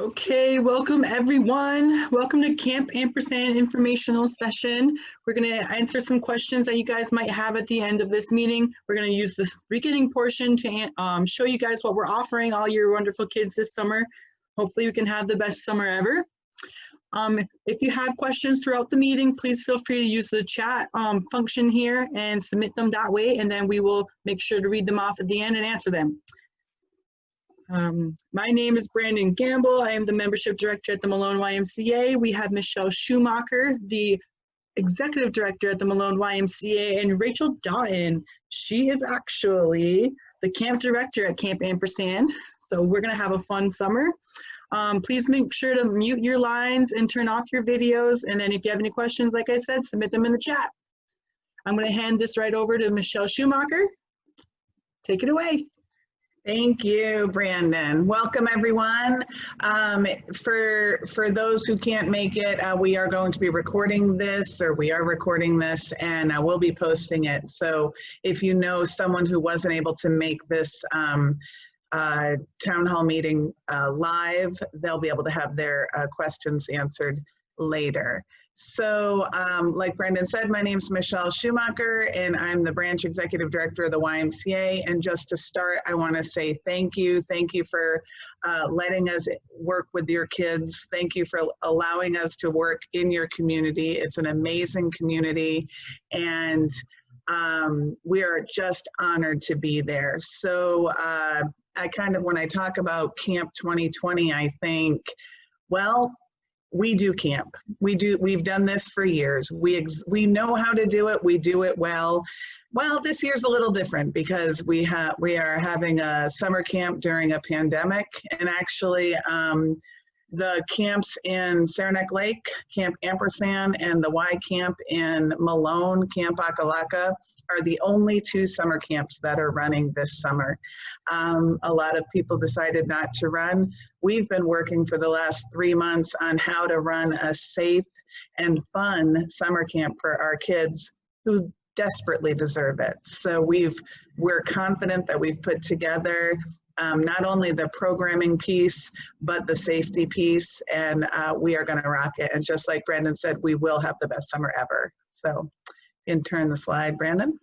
Okay, welcome everyone. Welcome to Camp Ampersand informational session. We're going to answer some questions that you guys might have at the end of this meeting. We're going to use this beginning portion to show you guys what we're offering all your wonderful kids this summer. Hopefully you can have the best summer ever. If you have questions throughout the meeting, please feel free to use the chat function here and submit them that way, and then we will make sure to read them off at the end and answer them. My name is Brandon Gamble. I am the membership director at the Malone YMCA. We have Michelle Schumacher, the executive director at the Malone YMCA, and Rachel Doughton. She is actually the camp director at Camp Ampersand. So we're gonna have a fun summer. Please make sure to mute your lines and turn off your videos. And then if you have any questions, like I said, submit them in the chat. I'm gonna hand this right over to Michelle Schumacher. Take it away. Thank you, Brandon. Welcome, everyone. For those who can't make it, we are going to be recording this, and we'll be posting it. So if you know someone who wasn't able to make this town hall meeting live, they'll be able to have their questions answered later. So like Brandon said, my name is Michelle Schumacher, and I'm the branch executive director of the YMCA. And just to start, I want to say thank you. Thank you for letting us work with your kids. Thank you for allowing us to work in your community. It's an amazing community, and we are just honored to be there. So when I talk about Camp 2020, I think, well, we do camp. We've done this for years. We know how to do it. We do it well. Well, this year's a little different because we are having a summer camp during a pandemic, and actually the camps in Saranac Lake, Camp Ampersand, and the Y Camp in Malone, Camp Akalaka, are the only two summer camps that are running this summer. A lot of people decided not to run. We've been working for the last 3 months on how to run a safe and fun summer camp for our kids who desperately deserve it. So we're confident that we've put together not only the programming piece, but the safety piece, and we are gonna rock it. And just like Brandon said, we will have the best summer ever. So you can turn the slide, Brandon.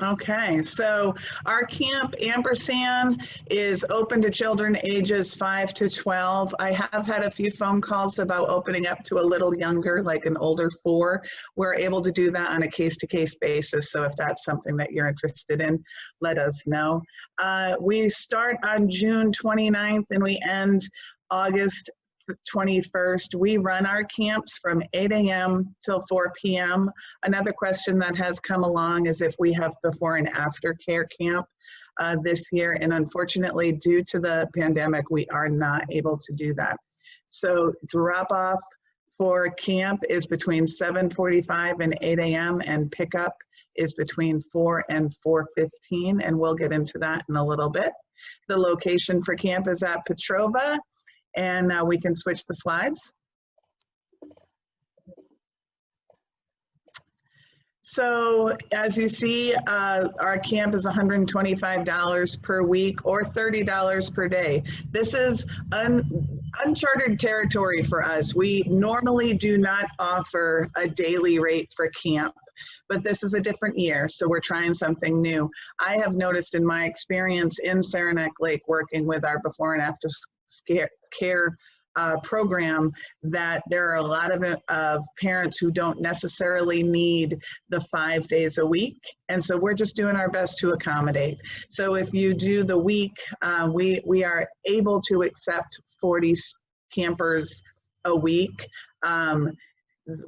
Okay, so our Camp Ampersand is open to children ages 5 to 12. I have had a few phone calls about opening up to a little younger, like an older 4. We're able to do that on a case-to-case basis, so if that's something that you're interested in, let us know. We start on June 29th and we end August 21st. We run our camps from 8 a.m. till 4 p.m. Another question that has come along is if we have before and after care camp this year, and unfortunately due to the pandemic we are not able to do that. So drop off for camp is between 7:45 and 8 a.m. and pickup is between 4 and 4:15, and we'll get into that in a little bit. The location for camp is at Petrova. And we can switch the slides. So as you see, our camp is $125 per week or $30 per day. This is uncharted territory for us. We normally do not offer a daily rate for camp, but this is a different year, so we're trying something new. I have noticed in my experience in Saranac Lake working with our before and after care program that there are a lot of parents who don't necessarily need the 5 days a week, and so we're just doing our best to accommodate. So if you do the week, we are able to accept 40 campers a week.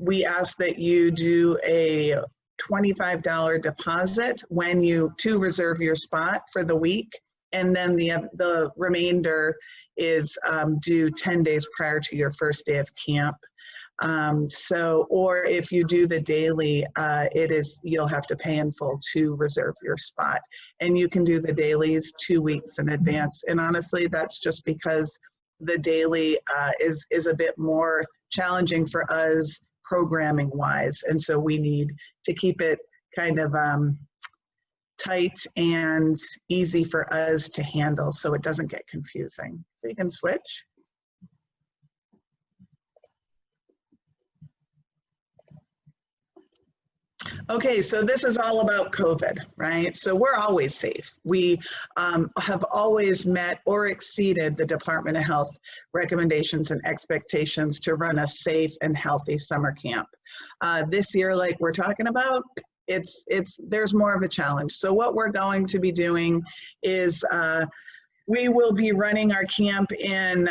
We ask that you do a $25 deposit to reserve your spot for the week, and then the remainder is due 10 days prior to your first day of camp. Or if you do the daily, you'll have to pay in full to reserve your spot. And you can do the dailies 2 weeks in advance. And honestly, that's just because the daily is a bit more challenging for us programming wise. And so we need to keep it kind of tight and easy for us to handle so it doesn't get confusing. So you can switch. Okay, so this is all about COVID, right? So we're always safe. We have always met or exceeded the Department of Health recommendations and expectations to run a safe and healthy summer camp. This year, like we're talking about, there's more of a challenge. So what we're going to be doing is we will be running our camp in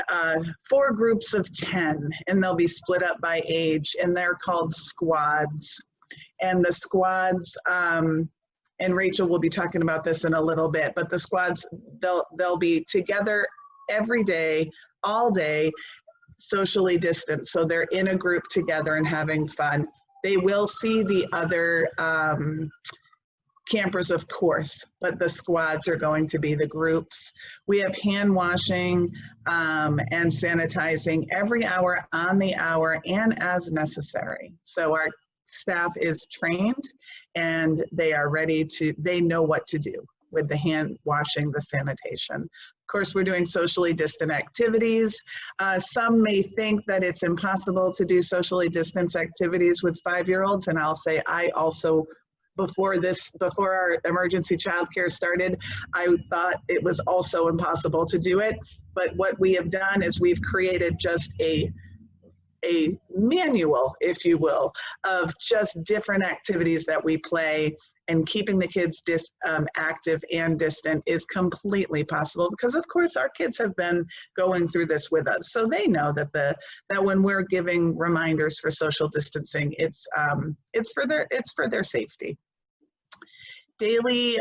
4 groups of 10, and they'll be split up by age, and they're called squads. And the squads, and Rachel will be talking about this in a little bit, but the squads, they'll be together every day, all day, socially distant. So they're in a group together and having fun. They will see the other campers, of course, but the squads are going to be the groups. We have hand washing and sanitizing every hour, on the hour, and as necessary. So our staff is trained and they are ready to, they know what to do with the hand washing, the sanitation. Of course, we're doing socially distant activities. Some may think that it's impossible to do socially distant activities with 5-year-olds, and I'll say I also, before our emergency childcare started, I thought it was also impossible to do it. But what we have done is we've created just a manual, if you will, of just different activities that we play, and keeping the kids active and distant is completely possible because, of course, our kids have been going through this with us. So they know that that when we're giving reminders for social distancing, it's for their safety. Daily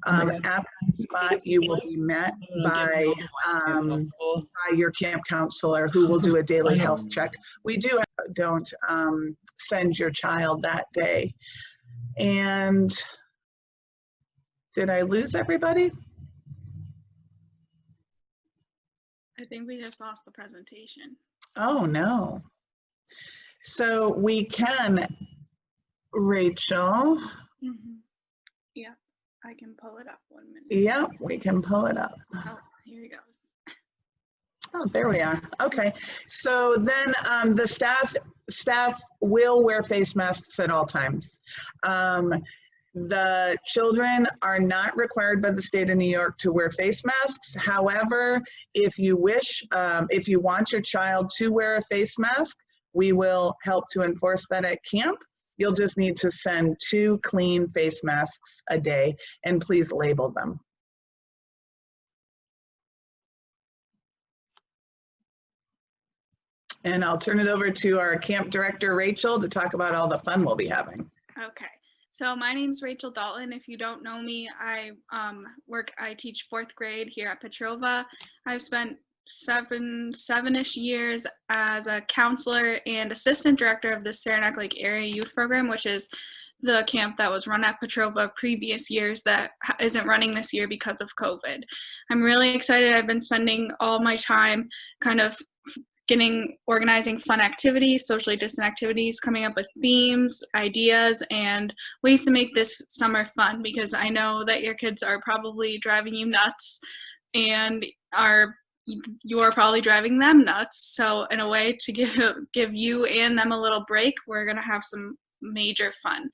at the spot, you will be met by your camp counselor, who will do a daily health check. We don't send your child that day. And did I lose everybody? I think we just lost the presentation. Oh no. So we can, Rachel. Mm-hmm. Yeah. I can pull it up 1 minute. Yeah, we can pull it up. Oh, here he goes. Oh, there we are. Okay. So then the staff will wear face masks at all times. The children are not required by the state of New York to wear face masks. However, if you wish, if you want your child to wear a face mask, we will help to enforce that at camp. You'll just need to send 2 clean face masks a day, and please label them. And I'll turn it over to our camp director, Rachel, to talk about all the fun we'll be having. Okay, so my name's Rachel Dalton. If you don't know me, I teach 4th grade here at Petrova. I've spent seven-ish years as a counselor and assistant director of the Saranac Lake Area Youth Program, which is the camp that was run at Petrova previous years that isn't running this year because of COVID. I'm really excited. I've been spending all my time kind of organizing fun activities, socially distant activities, coming up with themes, ideas, and ways to make this summer fun, because I know that your kids are probably driving you nuts and you are probably driving them nuts. So in a way to give you and them a little break, we're gonna have some major fun.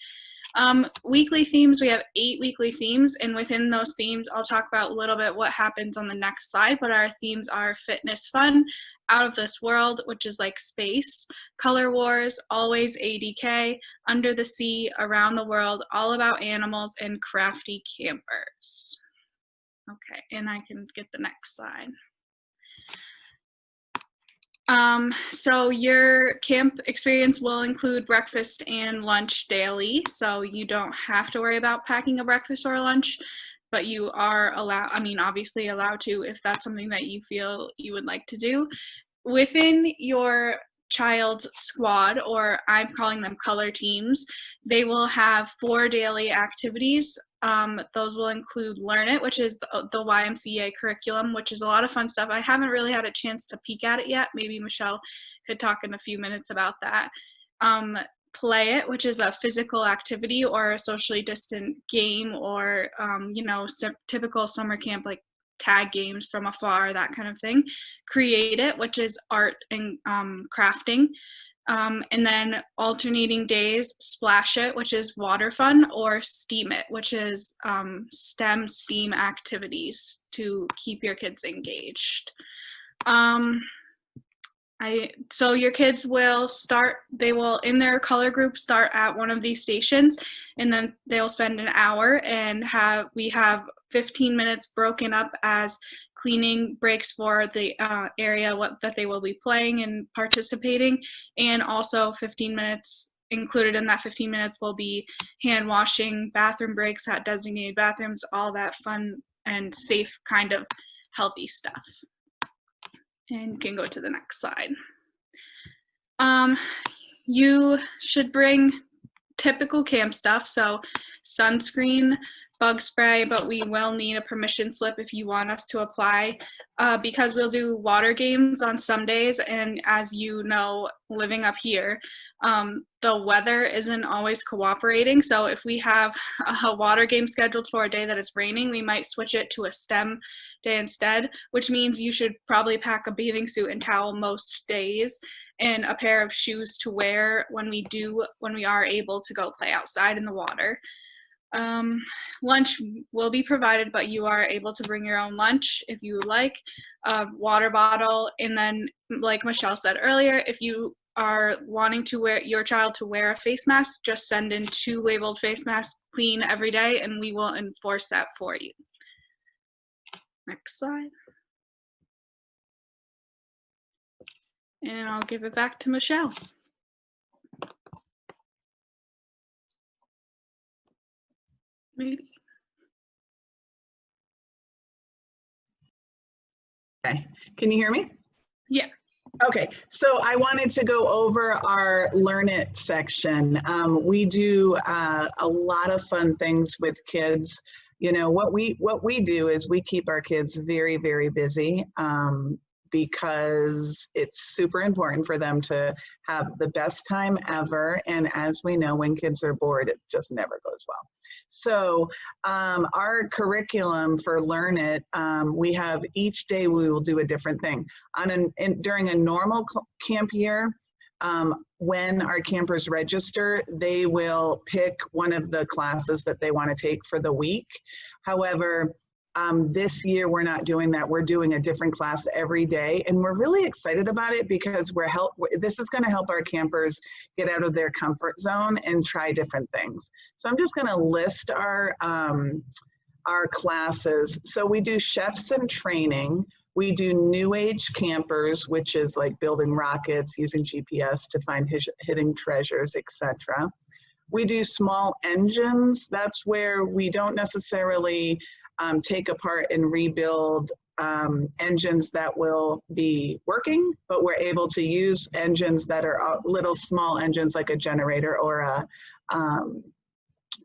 Weekly themes, we have 8 weekly themes, and within those themes, I'll talk about a little bit what happens on the next slide, but our themes are fitness fun, out of this world, which is like space, color wars, always ADK, under the sea, around the world, all about animals, and crafty campers. Okay, and I can get the next slide. So your camp experience will include breakfast and lunch daily, so you don't have to worry about packing a breakfast or a lunch, but you are obviously allowed to if that's something that you feel you would like to do. Within your child squad, or I'm calling them color teams, they will have 4 daily activities. Those will include Learn It, which is the YMCA curriculum, which is a lot of fun stuff. I haven't really had a chance to peek at it yet. Maybe Michelle could talk in a few minutes about that. Play It, which is a physical activity or a socially distant game, or typical summer camp like tag games from afar, that kind of thing. Create It, which is art and crafting. And then alternating days, Splash It, which is water fun, or Steam It, which is STEM activities to keep your kids engaged. So your kids will in their color group start at one of these stations, and then they'll spend an hour, and we have 15 minutes broken up as cleaning breaks for the area that they will be playing and participating, and also 15 minutes included in that 15 minutes will be hand washing, bathroom breaks at designated bathrooms, all that fun and safe kind of healthy stuff. And you can go to the next slide. You should bring typical camp stuff, so sunscreen, bug spray, but we will need a permission slip if you want us to apply, because we'll do water games on some days, and as you know, living up here, the weather isn't always cooperating, so if we have a water game scheduled for a day that is raining, we might switch it to a STEM day instead, which means you should probably pack a bathing suit and towel most days, and a pair of shoes to wear when we are able to go play outside in the water. Lunch will be provided, but you are able to bring your own lunch if you would like, a water bottle, and then like Michelle said earlier, if you are wanting your child to wear a face mask, just send in 2 labeled face masks, clean every day, and we will enforce that for you. Next slide. And I'll give it back to Michelle. Maybe. Okay, can you hear me? Yeah. Okay, so I wanted to go over our Learn It section. We do a lot of fun things with kids. You know, what we do is we keep our kids very, very busy, because it's super important for them to have the best time ever. And as we know, when kids are bored, it just never goes well. So our curriculum for Learn It, we have each day we will do a different thing. During a normal camp year, when our campers register, they will pick one of the classes that they want to take for the week. However, this year we're not doing that. We're doing a different class every day, and we're really excited about it because this is going to help our campers get out of their comfort zone and try different things. So I'm just going to list our classes. So we do chefs and training. We do new age campers, which is like building rockets, using GPS to find hidden treasures, etc. We do small engines. That's where we don't necessarily take apart and rebuild engines that will be working, but we're able to use engines that are little small engines like a generator or a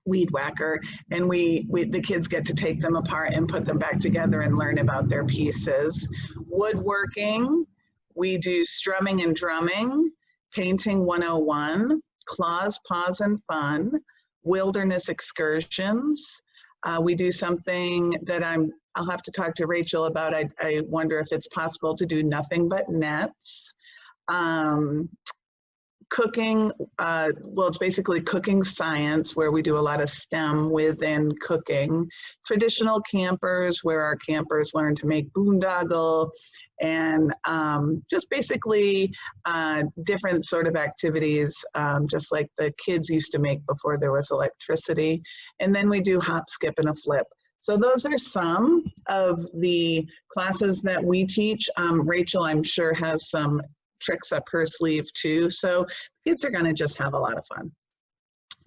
weed whacker, and the kids get to take them apart and put them back together and learn about their pieces. Woodworking, we do strumming and drumming, painting 101, claws, paws, and fun, wilderness excursions. We do something that I'll have to talk to Rachel about. I wonder if it's possible to do nothing but nets. Cooking, well, it's basically cooking science, where we do a lot of STEM within cooking. Traditional campers, where our campers learn to make boondoggle, and just basically different sort of activities, just like the kids used to make before there was electricity. And then we do hop, skip, and a flip. So those are some of the classes that we teach. Rachel, I'm sure, has some tricks up her sleeve too. So kids are going to just have a lot of fun.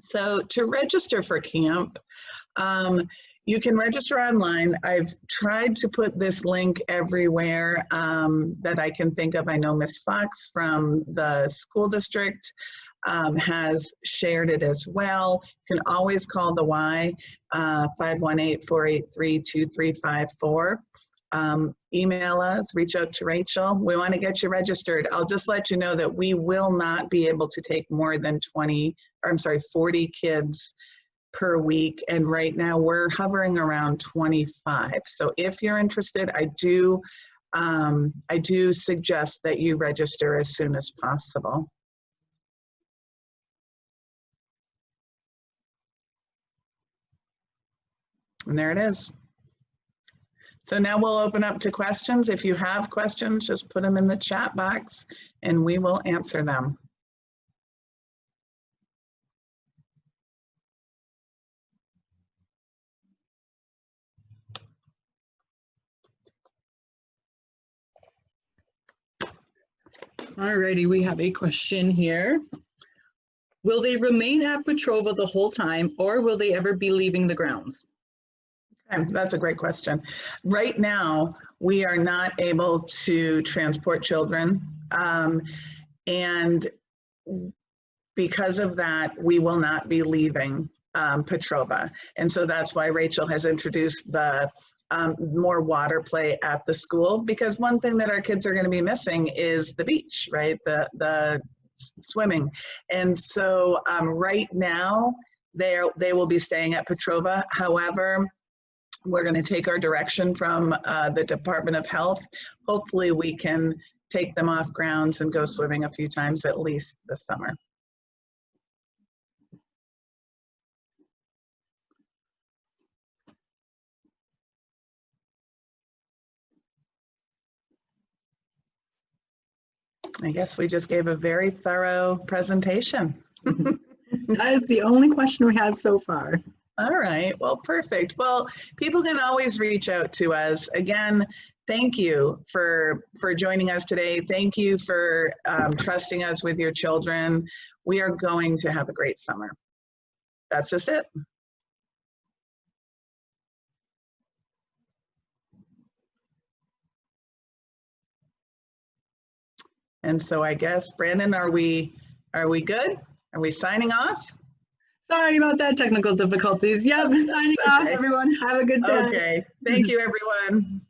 So to register for camp, You can register online. I've tried to put this link everywhere that I can think of. I know Ms. Fox from the school district has shared it as well. You can always call the Y, 518-483-2354. Email us, reach out to Rachel. We want to get you registered. I'll just let you know that we will not be able to take more than 40 kids per week, and right now we're hovering around 25. So if you're interested, I do suggest that you register as soon as possible. And there it is. So now we'll open up to questions. If you have questions, just put them in the chat box and we will answer them. Alrighty, we have a question here. Will they remain at Petrova the whole time, or will they ever be leaving the grounds? Okay, that's a great question. Right now, we are not able to transport children, and because of that, we will not be leaving Petrova. And so that's why Rachel has introduced the more water play at the school, because one thing that our kids are going to be missing is the beach, right? The swimming. And so right now they will be staying at Petrova. However, we're going to take our direction from the Department of Health. Hopefully we can take them off grounds and go swimming a few times at least this summer. I guess we just gave a very thorough presentation. That is the only question we have so far. All right, well, perfect. Well, people can always reach out to us. Again, thank you for joining us today. Thank you for trusting us with your children. We are going to have a great summer. That's just it. And so I guess, Brandon, are we good? Are we signing off? Sorry about that, technical difficulties. Yep, signing off, everyone. Have a good day. Okay, thank you, everyone.